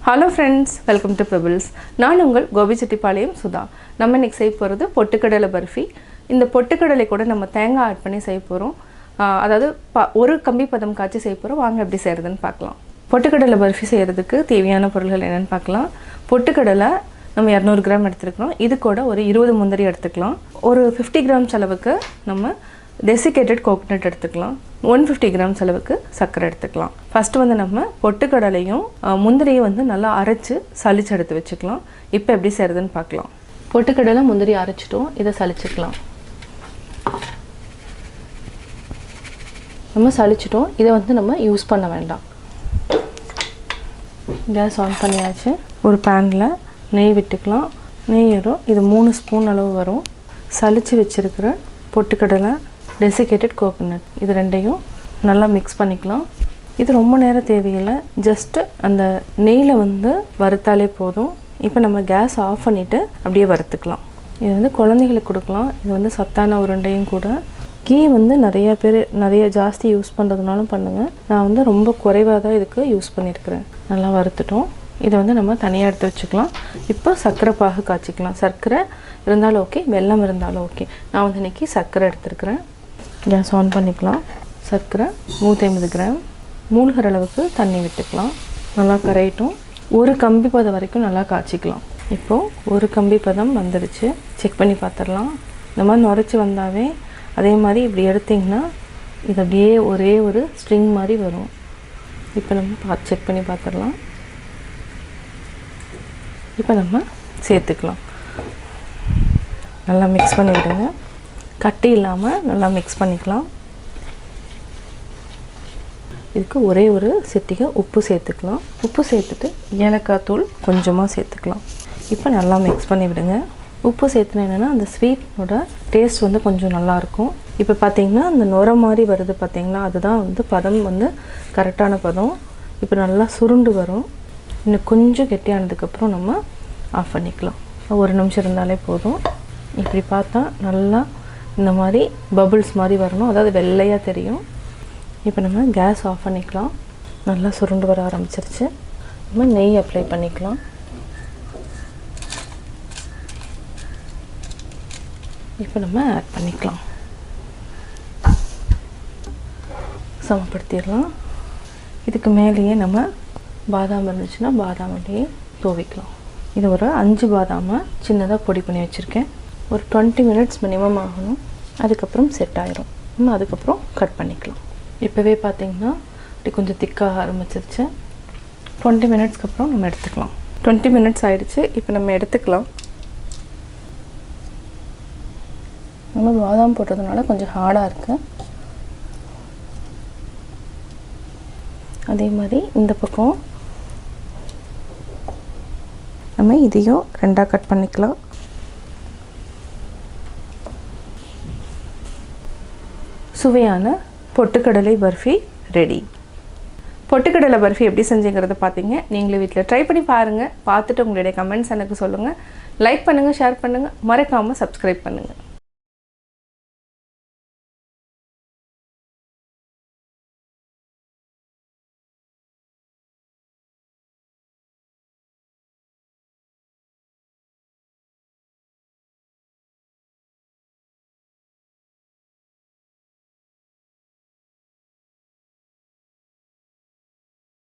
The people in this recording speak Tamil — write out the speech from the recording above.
Hello friends, welcome to Pebbles. நான் உங்கள் கோபி செட்டிப்பாளையம் சுதா. நம்ம இன்னைக்கு செய்ய போறது பொட்டுக்கடலை பர்ஃபி. இந்த பொட்டுக்கடலை கூட நம்ம தேங்காய் ஆட் பண்ணி செய்ய போறோம். அதாவது ஒரு கம்பி பதம் காய்ச்சி செய்ய போறோம். வாங்க எப்படி செய்யறதுன்னு பார்க்கலாம். பொட்டுக்கடலை பர்ஃபி செய்யறதுக்கு தேவையான பொருட்கள் என்னன்னு பார்க்கலாம். பொட்டுக்கடலை நம்ம 200 கிராம் எடுத்துக்கிறோம். இது கூட ஒரு 20 முந்திரி எடுத்துக்கலாம். ஒரு 50 கிராம் அளவுக்கு நம்ம டெசிகேட்டட் கோகனட் எடுத்துக்கலாம். 150 கிராம் அளவுக்கு சர்க்கரை எடுத்துக்கலாம். ஃபர்ஸ்ட் வந்து நம்ம பொட்டுக்கடலையும் முந்திரியை வந்து நல்லா அரைச்சு சலிச்சு எடுத்து வச்சுக்கலாம். இப்போ எப்படி செய்யறதுன்னு பார்க்கலாம். பொட்டுக்கடலை முந்திரி அரைச்சிட்டோம். இதை சலிச்சுக்கலாம். நம்ம சலிச்சிட்டோம். இதை வந்து நம்ம யூஸ் பண்ண வேண்டாம். கேஸ் ஆன் பண்ணியாச்சு. ஒரு பேனில் நெய் விட்டுக்கலாம். நெய் வரும். இது 3 ஸ்பூன் அளவு வரும். சலிச்சு வச்சிருக்கிற பொட்டுக்கடலை டெசிகேட்டட் கோகனட் இது ரெண்டையும் நல்லா மிக்ஸ் பண்ணிக்கலாம். இது ரொம்ப நேரம் தேவையில்லை. ஜஸ்ட்டு அந்த நெய்யில் வந்து வறுத்தாலே போதும். இப்போ நம்ம கேஸ் ஆஃப் பண்ணிவிட்டு அப்படியே வறுத்துக்கலாம். இது வந்து குழந்தைகளுக்கு கொடுக்கலாம். இது வந்து சத்தான உருண்டையும் கூட. கீ வந்து நிறைய ஜாஸ்தி யூஸ் பண்ணுறதுனாலும் பண்ணுங்கள். நான் வந்து ரொம்ப குறைவாக தான் இதுக்கு யூஸ் பண்ணியிருக்கிறேன். நல்லா வறுத்துட்டோம். இதை வந்து நம்ம தனியாக எடுத்து வச்சுக்கலாம். இப்போ சர்க்கரை பாகு காய்ச்சிக்கலாம். சர்க்கரை இருந்தாலும் ஓகே, வெல்லம் இருந்தாலும் ஓகே. நான் வந்து இன்றைக்கி சர்க்கரை எடுத்துருக்கிறேன். கேஸ் ஆன் பண்ணிக்கலாம். சர்க்கரை 150 கிராம் மூழ்கிற அளவுக்கு தண்ணி விட்டுக்கலாம். நல்லா கரையிட்டும். ஒரு கம்பி பதம் வரைக்கும் நல்லா காய்ச்சிக்கலாம். இப்போது ஒரு கம்பி பதம் வந்துடுச்சு. செக் பண்ணி பார்த்துடலாம். இந்த மாதிரி நுரைச்சி வந்தாவே அதே மாதிரி இப்படி எடுத்திங்கன்னா இது அப்படியே ஒரே ஒரு ஸ்ட்ரிங் மாதிரி வரும். இப்போ நம்ம செக் பண்ணி பார்த்துடலாம். இப்போ நம்ம சேர்த்துக்கலாம். நல்லா மிக்ஸ் பண்ணி விடுங்க. கட்டி இல்லாமல் நல்லா மிக்ஸ் பண்ணிக்கலாம். இதுக்கு ஒரே ஒரு சிட்டிகை உப்பு சேர்த்துக்கலாம். உப்பு சேர்த்துட்டு ஏலக்காய் தூள் கொஞ்சமாக சேர்த்துக்கலாம். இப்போ நல்லா மிக்ஸ் பண்ணி விடுங்க. உப்பு சேர்த்துனா என்னென்னா அந்த ஸ்வீட்டோட டேஸ்ட் வந்து கொஞ்சம் நல்லாயிருக்கும். இப்போ பார்த்திங்கன்னா அந்த நுரை மாதிரி வருது பார்த்திங்களா, அதுதான் வந்து பதம் வந்து கரெக்டான பதம். இப்போ நல்லா சுருண்டு வரும். இன்னும் கொஞ்சம் கெட்டியானதுக்கப்புறம் நம்ம ஆஃப் பண்ணிக்கலாம். 1 நிமிஷம் இருந்தாலே போதும். இப்படி பார்த்தா நல்லா இந்த மாதிரி பபுள்ஸ் மாதிரி வரணும். அதாவது வெள்ளையாக தெரியும். இப்போ நம்ம கேஸ் ஆஃப் பண்ணிக்கலாம். நல்லா சுருண்டு வர ஆரம்பிச்சிருச்சு. நம்ம நெய் அப்ளை பண்ணிக்கலாம். இப்போ நம்ம ஆட் பண்ணிக்கலாம். சமப்படுத்திடலாம். இதுக்கு மேலேயே நம்ம பாதாம் இருந்துச்சுன்னா பாதாம் அப்படியே தூவிக்கலாம். இது ஒரு 5 பாதாமை சின்னதாக பொடி பண்ணி வச்சுருக்கேன். ஒரு 20 மினிட்ஸ் மினிமம் ஆகணும். அதுக்கப்புறம் செட் ஆயிரும். நம்ம அதுக்கப்புறம் கட் பண்ணிக்கலாம். இப்போவே பார்த்திங்கன்னா இப்படி கொஞ்சம் திக்காக ஆரம்பிச்சிருச்சு. 20 மினிட்ஸ்க்கு அப்புறம் நம்ம எடுத்துக்கலாம். 20 மினிட்ஸ் ஆகிடுச்சு. இப்போ நம்ம எடுத்துக்கலாம். நம்ம பாதாம் போட்டதுனால கொஞ்சம் ஹார்டாக இருக்குது. அதே மாதிரி இந்த பக்கம் நம்ம இதையும் 2ஆக கட் பண்ணிக்கலாம். சுவையான பொட்டுக்கடலை பர்ஃபி ரெடி. பொட்டுக்கடலை பர்ஃபி எப்படி செஞ்சுங்கிறத பார்த்தீங்க. நீங்களே வீட்டில் ட்ரை பண்ணி பாருங்கள். பார்த்துட்டு உங்களுடைய கமெண்ட்ஸ் எனக்கு சொல்லுங்கள். லைக் பண்ணுங்கள், ஷேர் பண்ணுங்கள், மறக்காமல் சப்ஸ்கிரைப் பண்ணுங்கள்.